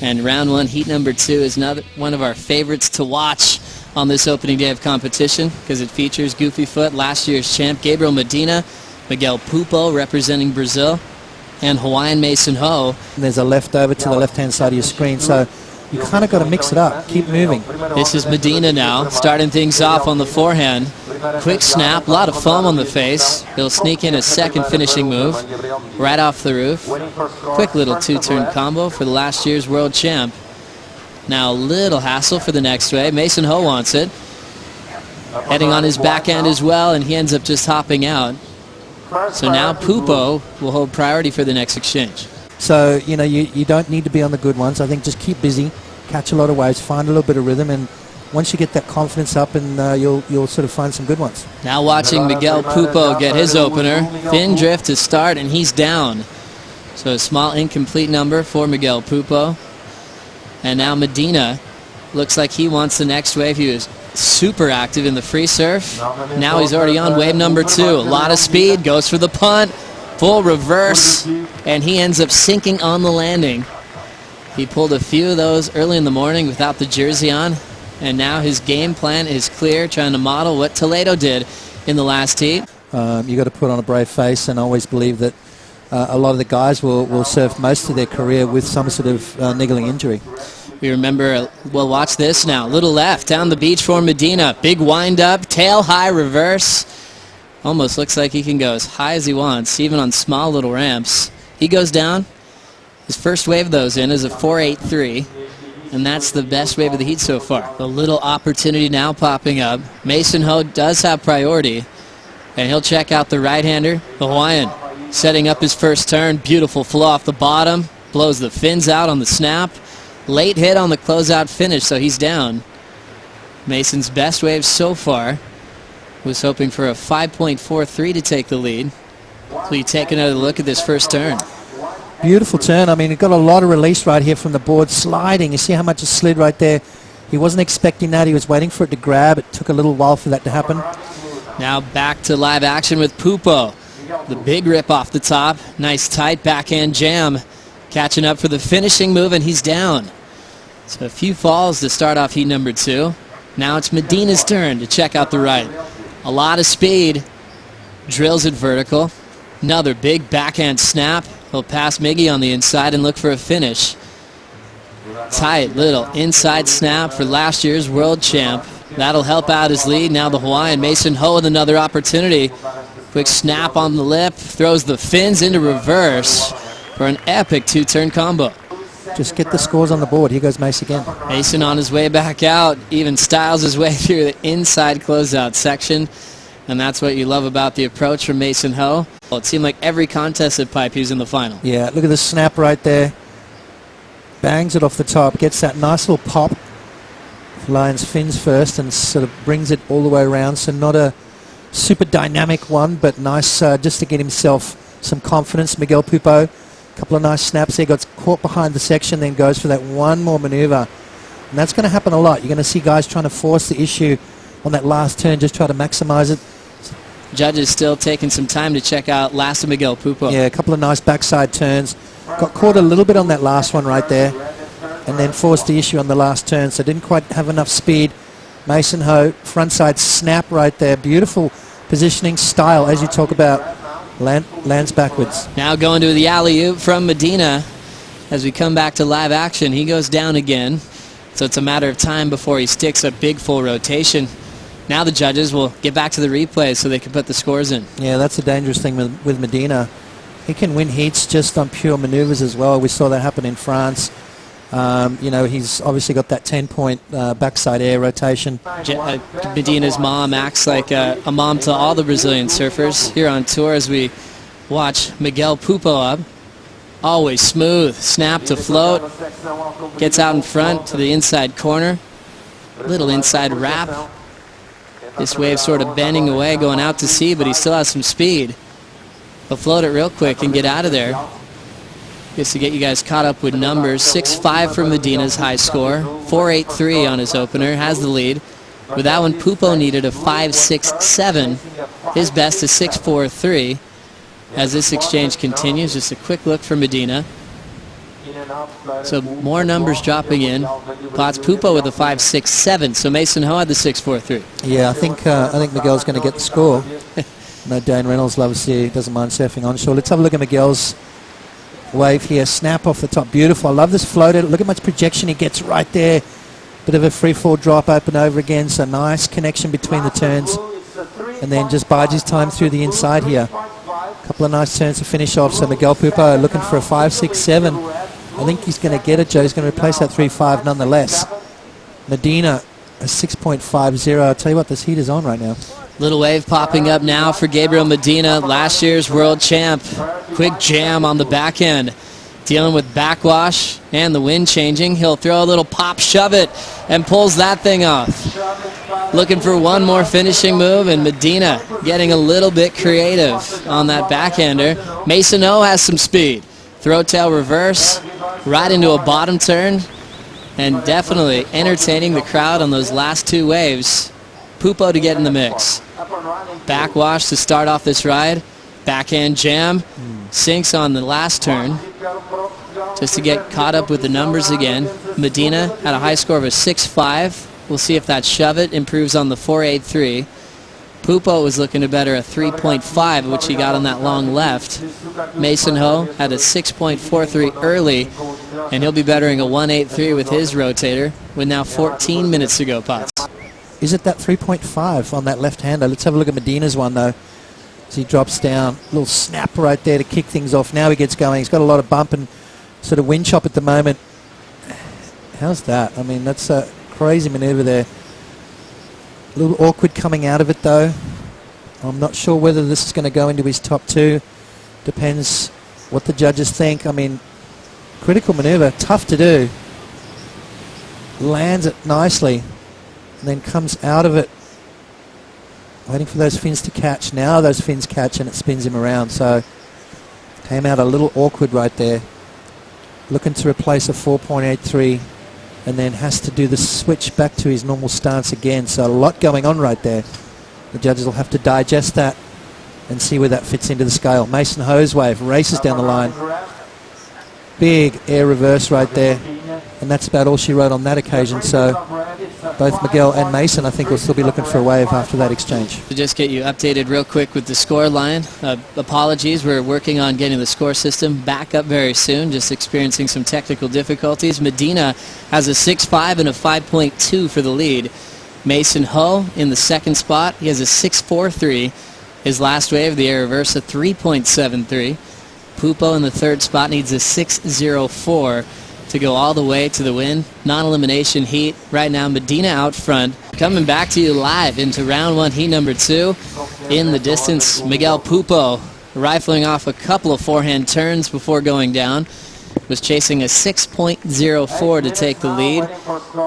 And round one, heat number 2, is another one of our favorites to watch on this opening day of competition because it features Goofy Foot, last year's champ Gabriel Medina, Miguel Pupo representing Brazil, and Hawaiian Mason Howe. There's a left over to the left-hand side of your screen, so you kind of got to mix it up, keep moving. This is Medina now, starting things off on the forehand. Quick snap, a lot of foam on the face. He'll sneak in a second finishing move right off the roof. Quick little two-turn combo for the last year's world champ. Now a little hassle for the next wave. Mason Howe wants it. Heading on his backhand as well, and he ends up just hopping out. So now Pippo will hold priority for the next exchange. So, you know, you don't need to be on the good ones. I think just keep busy, catch a lot of waves, find a little bit of rhythm, and once you get that confidence up, and you'll sort of find some good ones. Now watching Miguel Pupo get his opener. Thin drift to start, and he's down. So a small incomplete number for Miguel Pupo. And now Medina looks like he wants the next wave. He was super active in the free surf. Now he's already on wave number 2. A lot of speed, goes for the punt, full reverse, and he ends up sinking on the landing. He pulled a few of those early in the morning without the jersey on, and now his game plan is clear, trying to model what Toledo did in the last heat. You got to put on a brave face and always believe that a lot of the guys will surf most of their career with some sort of niggling injury. We remember, well, watch this now. Little left down the beach for Medina. Big wind up, tail high reverse. Almost looks like he can go as high as he wants, even on small little ramps. He goes down. His first wave of those in is a 4.83, and that's the best wave of the heat so far. A little opportunity now popping up. Mason Howe does have priority, and he'll check out the right-hander, the Hawaiian. Setting up his first turn. Beautiful flow off the bottom. Blows the fins out on the snap. Late hit on the closeout finish, so he's down. Mason's best wave so far. Was hoping for a 5.43 to take the lead. So you take another look at this first turn. Beautiful turn. I mean, it got a lot of release right here from the board. Sliding. You see how much it slid right there? He wasn't expecting that. He was waiting for it to grab. It took a little while for that to happen. Now back to live action with Pupo. The big rip off the top. Nice tight backhand jam. Catching up for the finishing move, and he's down. So a few falls to start off heat number 2. Now it's Medina's turn to check out the right. A lot of speed. Drills it vertical. Another big backhand snap. He'll pass Miggy on the inside and look for a finish. Tight little inside snap for last year's world champ. That'll help out his lead. Now the Hawaiian Mason Howe with another opportunity. Quick snap on the lip. Throws the fins into reverse for an epic two-turn combo. Just get the scores on the board. Here goes Mace again. Mason on his way back out. Even styles his way through the inside closeout section. And that's what you love about the approach from Mason Howe. Well, it seemed like every contested pipe he was in the final. Yeah, look at the snap right there. Bangs it off the top. Gets that nice little pop. Lions fins first and sort of brings it all the way around. So not a super dynamic one, but nice just to get himself some confidence. Miguel Pupo. Couple of nice snaps there, got caught behind the section, then goes for that one more maneuver. And that's going to happen a lot. You're going to see guys trying to force the issue on that last turn, just try to maximize it. Judges still taking some time to check out last of Miguel Pupo. Yeah, a couple of nice backside turns. Got caught a little bit on that last one right there, and then forced the issue on the last turn, so didn't quite have enough speed. Mason Howe, frontside snap right there. Beautiful positioning style, as you talk about. Lands backwards. Now going to the alley-oop from Medina. As we come back to live action, he goes down again. So it's a matter of time before he sticks a big full rotation. Now the judges will get back to the replay so they can put the scores in. Yeah, that's a dangerous thing with Medina. He can win heats just on pure maneuvers as well. We saw that happen in France. You know, he's obviously got that 10-point backside air rotation. Medina's mom acts like a mom to all the Brazilian surfers here on tour as we watch Miguel Pupo up. Always smooth, snap to float. Gets out in front to the inside corner. Little inside wrap. This wave sort of bending away, going out to sea, but he still has some speed. He'll float it real quick and get out of there. Just to get you guys caught up with numbers. 6.5 for Medina's high score. 4.83 on his opener. Has the lead. With that one, Pupo needed a 5.67. His best is 6.43. As this exchange continues, just a quick look for Medina. So more numbers dropping in. Potts Pippo with a 5.67. So Mason Ho had the 6.43. Yeah, I think Miguel's going to get the score. No, Dane Reynolds doesn't mind surfing onshore. Let's have a look at Miguel's wave here. Snap off the top. Beautiful. I love this floater. Look at how much projection he gets right there. Bit of a free fall drop, open over again. So nice connection between the turns. And then just bides his time through the inside here. Couple of nice turns to finish off. So Miguel Pupo looking for a 5.67. I think he's going to get it, Joe. He's going to replace that 3.5 nonetheless. Medina, a 6.50. I'll tell you what, this heat is on right now. Little wave popping up now for Gabriel Medina, last year's world champ. Quick jam on the back end. Dealing with backwash and the wind changing. He'll throw a little pop, shove it, and pulls that thing off. Looking for one more finishing move, and Medina getting a little bit creative on that backhander. Mason Ho has some speed. Throw tail reverse, right into a bottom turn, and definitely entertaining the crowd on those last two waves. Pupo to get in the mix. Backwash to start off this ride. Backhand jam. Sinks on the last turn. Just to get caught up with the numbers again. Medina had a high score of a 6.5. We'll see if that shove it improves on the 4.83. Pupo was looking to better a 3.5, which he got on that long left. Mason Ho had a 6.43 early, and he'll be bettering a 1.83 with his rotator with now 14 minutes to go, Potts. Is it that 3.5 on that left-hander? Let's have a look at Medina's one, though. As he drops down, a little snap right there to kick things off. Now he gets going. He's got a lot of bump and sort of wind chop at the moment. How's that? I mean, that's a crazy maneuver there. A little awkward coming out of it, though. I'm not sure whether this is going to go into his top two. Depends what the judges think. I mean, critical maneuver, tough to do. Lands it nicely, and then comes out of it. Waiting for those fins to catch. Now those fins catch and it spins him around. So came out a little awkward right there. Looking to replace a 4.83 and then has to do the switch back to his normal stance again. So a lot going on right there. The judges will have to digest that and see where that fits into the scale. Mason Ho's wave races down the line. Big air reverse right there. And that's about all she wrote on that occasion. So both Miguel and Mason, I think, will still be looking for a wave after that exchange. To just get you updated real quick with the score line. Apologies, we're working on getting the score system back up very soon, just experiencing some technical difficulties. Medina has a 6.5 and a 5.2 for the lead. Mason Ho in the second spot. He has a 6.43. His last wave, the air reverse, a 3.73. Pupo in the third spot needs a 6.04 to go all the way to the win. Non-elimination heat. Right now, Medina out front. Coming back to you live into round one, heat number two. In the distance, Miguel Pupo rifling off a couple of forehand turns before going down. Was chasing a 6.04 to take the lead.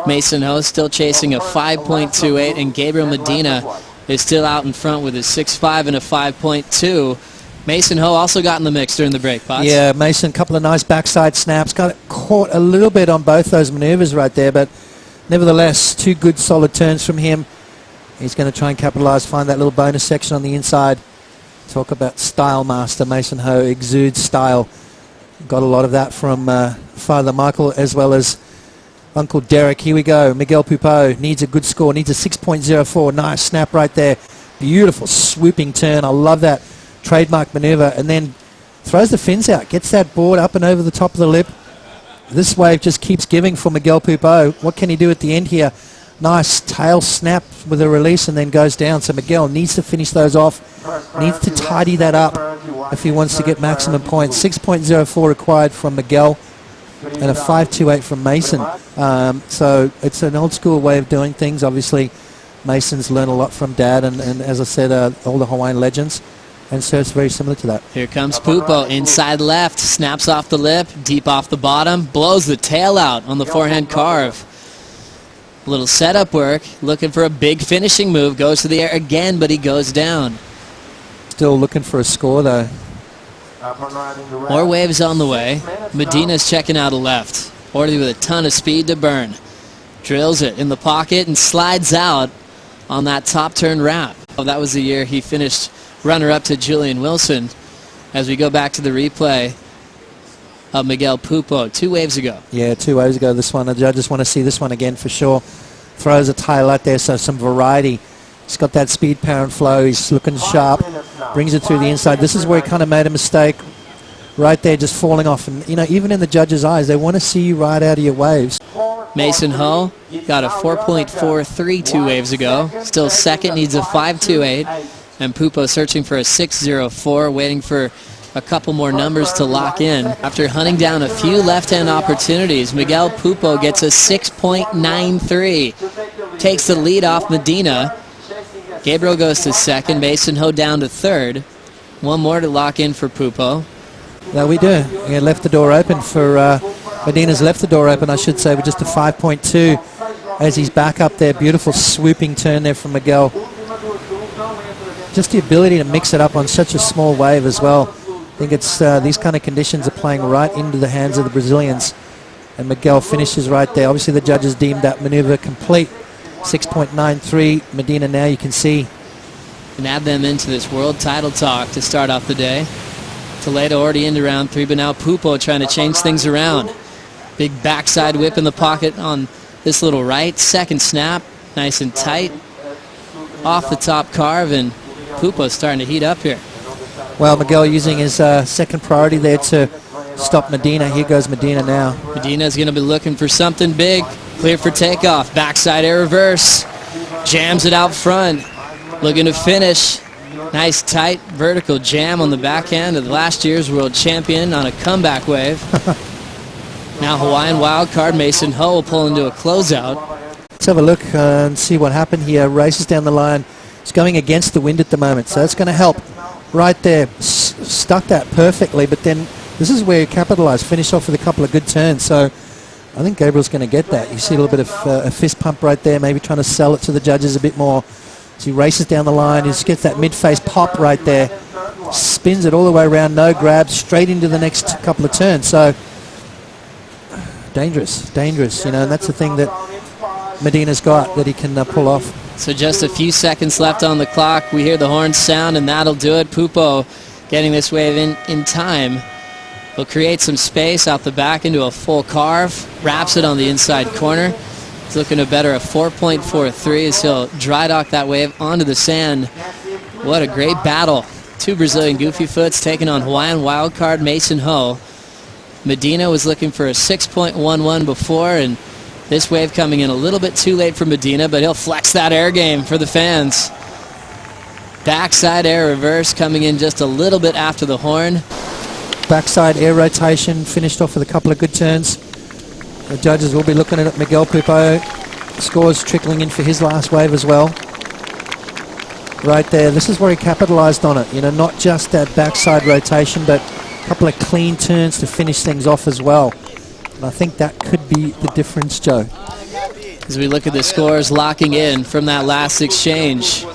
Mason Ho still chasing a 5.28, and Gabriel Medina is still out in front with his 6.5 and a 5.2. Mason Ho also got in the mix during the break, Potts. Yeah, Mason, a couple of nice backside snaps. Got caught a little bit on both those maneuvers right there, but nevertheless, two good solid turns from him. He's going to try and capitalize, find that little bonus section on the inside. Talk about style master. Mason Ho exudes style. Got a lot of that from Father Michael as well as Uncle Derek. Here we go. Miguel Pupo needs a good score, needs a 6.04. Nice snap right there. Beautiful swooping turn. I love that trademark maneuver, and then throws the fins out, gets that board up and over the top of the lip. This wave just keeps giving for Miguel Pupo. What can he do at the end here? Nice tail snap with a release and then goes down. So Miguel needs to finish those off, needs to tidy that up if he wants to get maximum points. 6.04 required from Miguel and a 5.28 from Mason. So it's an old school way of doing things. Obviously, Mason's learned a lot from Dad and as I said, all the Hawaiian legends. And so it's very similar to that. Here comes Pupo, inside left, snaps off the lip, deep off the bottom, blows the tail out on the forehand carve. A little setup work, looking for a big finishing move, goes to the air again, but he goes down. Still looking for a score, though. More waves on the way. Medina's checking out a left. Orty with a ton of speed to burn. Drills it in the pocket and slides out on that top turn wrap. Oh, that was the year he finished runner-up to Julian Wilson. As we go back to the replay, of Miguel Pupo 2 waves ago. Yeah, 2 waves ago this one. The judges want to see this one again for sure. Throws a tail out there, so some variety. He's got that speed, power and flow. He's looking sharp. Brings it through the inside. This is where he kind of made a mistake. Right there, just falling off. And, you know, even in the judges' eyes, they want to see you ride out of your waves. Mason Howe got a 4.43 2 waves ago. Still second, needs a 5.28. And Pupo searching for a 6.04, waiting for a couple more numbers to lock in. After hunting down a few left-hand opportunities, Miguel Pupo gets a 6.93. Takes the lead off Medina. Gabriel goes to second. Mason Howe down to third. One more to lock in for Pupo. Yeah, we do. He left the door open for... Medina's left the door open, I should say, with just a 5.2 as he's back up there. Beautiful swooping turn there from Miguel. Just the ability to mix it up on such a small wave as well. I think it's these kind of conditions are playing right into the hands of the Brazilians. And Miguel finishes right there. Obviously the judges deemed that maneuver complete. 6.93. Medina now you can see. And add them into this world title talk to start off the day. Toledo already into round 3, but now Pupo trying to change things around. Big backside whip in the pocket on this little right. Second snap, nice and tight. Off the top carve, and Pupo starting to heat up here. Well, Miguel using his second priority there to stop Medina. Here goes Medina now. Medina's going to be looking for something big. Clear for takeoff. Backside air reverse. Jams it out front. Looking to finish. Nice tight vertical jam on the backhand of last year's world champion on a comeback wave. Now Hawaiian wildcard Mason Howe will pull into a closeout. Let's have a look and see what happened here. Races down the line. It's going against the wind at the moment, so that's going to help. Right there, stuck that perfectly, but then this is where he capitalized, finished off with a couple of good turns. So I think Gabriel's going to get that. You see a little bit of a fist pump right there, maybe trying to sell it to the judges a bit more. So he races down the line, he just gets that mid-face pop right there, spins it all the way around, no grab, straight into the next couple of turns. So dangerous, you know, and that's the thing that Medina's got that he can pull off. So just a few seconds left on the clock. We hear the horn sound, and that'll do it. Pupo getting this wave in time. He'll create some space out the back into a full carve, wraps it on the inside corner. He's looking to better a 4.43 as he'll dry dock that wave onto the sand. What a great battle. Two Brazilian goofy foots taking on Hawaiian wildcard Mason Howe. Medina was looking for a 6.11 before, and this wave coming in a little bit too late for Medina, but he'll flex that air game for the fans. Backside air reverse coming in just a little bit after the horn. Backside air rotation, finished off with a couple of good turns. The judges will be looking at Miguel Pupo. Scores trickling in for his last wave as well. Right there, this is where he capitalized on it. You know, not just that backside rotation, but a couple of clean turns to finish things off as well. And I think that could be the difference, Joe. As we look at the scores locking in from that last exchange,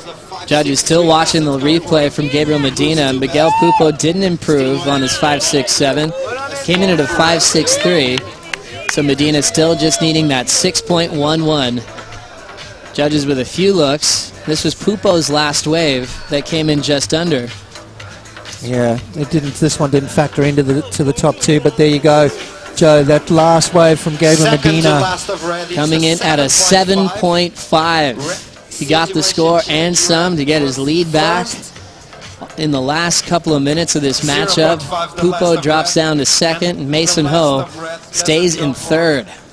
judges still watching the replay from Gabriel Medina. Miguel Pupo didn't improve on his 5.67, came in at a 5.63. So Medina still just needing that 6.11. Judges with a few looks. This was Pupo's last wave that came in just under. Yeah, it didn't. This one didn't factor into the top two, but there you go, Joe. That last wave from Gabriel Medina coming in at a 7.5. He got the score and some to get his lead back. In the last couple of minutes of this matchup, Pupo drops down to second, and Mason Howe stays in third.